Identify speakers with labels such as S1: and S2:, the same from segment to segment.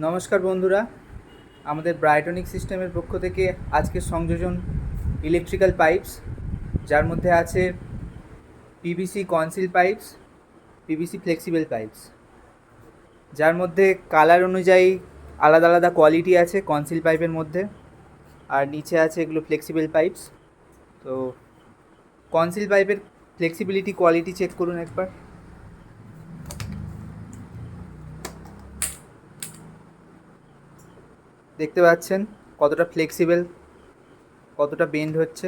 S1: নমস্কার বন্ধুরা, আমাদের ব্রাইটনিক সিস্টেমের পক্ষ থেকে আজকের সংযোজন ইলেকট্রিক্যাল পাইপস, যার মধ্যে আছে PVC conceal pipes, PVC flexible pipes, যার মধ্যে কালার অনুযায়ী আলাদা আলাদা কোয়ালিটি আছে কনসিল পাইপের মধ্যে, আর নিচে আছে এগুলো ফ্লেক্সিবল পাইপস। তো কনসিল পাইপের ফ্লেক্সিবিলিটি কোয়ালিটি চেক করুন একবার। দেখতে পাচ্ছেন কতটা ফ্লেক্সিবল, কতটা বেন্ড হচ্ছে।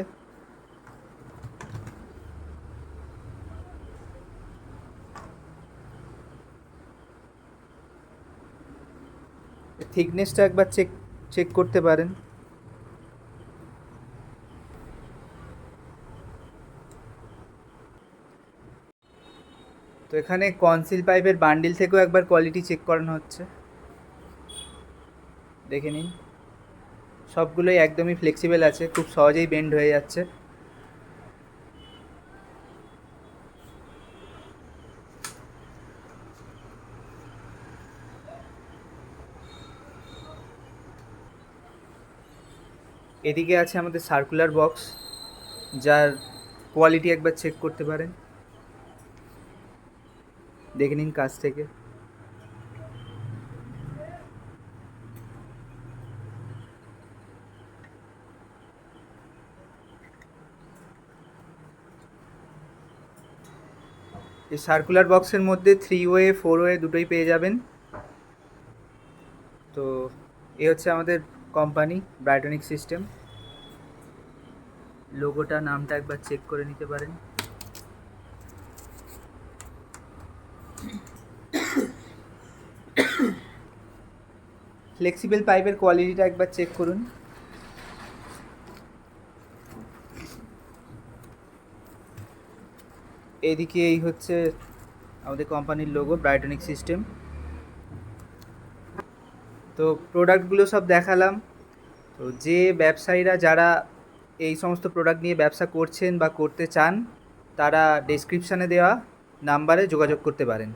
S1: থিকনেসটা একবার চেক করতে পারেন। তো এখানে কনসিল পাইপের বান্ডিল থেকেও একবার কোয়ালিটি চেক করানো হচ্ছে, দেখে নিন। সবগুলোই একদমই ফ্লেক্সিবল আছে, খুব সহজেই বেন্ড হয়ে যাচ্ছে। এদিকে আছে আমাদের সার্কুলার বক্স, যার কোয়ালিটি একবার চেক করতে পারেন, দেখে নিন কাছ থেকে। এই সার্কুলার বক্সের মধ্যে 3 ওয়ে 4 ওয়ে দুটোই পেয়ে যাবেন। তো এ হচ্ছে আমাদের কোম্পানি ব্রাইটনিক সিস্টেম। লোগোটা, নামটা একবার চেক করে নিতে পারেন। ফ্লেক্সিবল পাইপের কোয়ালিটিটা একবার চেক করুন। এদিকে এই হচ্ছে আমাদের কোম্পানির লোগো ব্রাইটনিক সিস্টেম। তো প্রোডাক্টগুলো সব দেখালাম। তো যে ব্যবসায়ীরা যারা এই সমস্ত প্রোডাক্ট নিয়ে ব্যবসা করছেন বা করতে চান, তারা ডেসক্রিপশানে দেওয়া নাম্বারে যোগাযোগ করতে পারেন।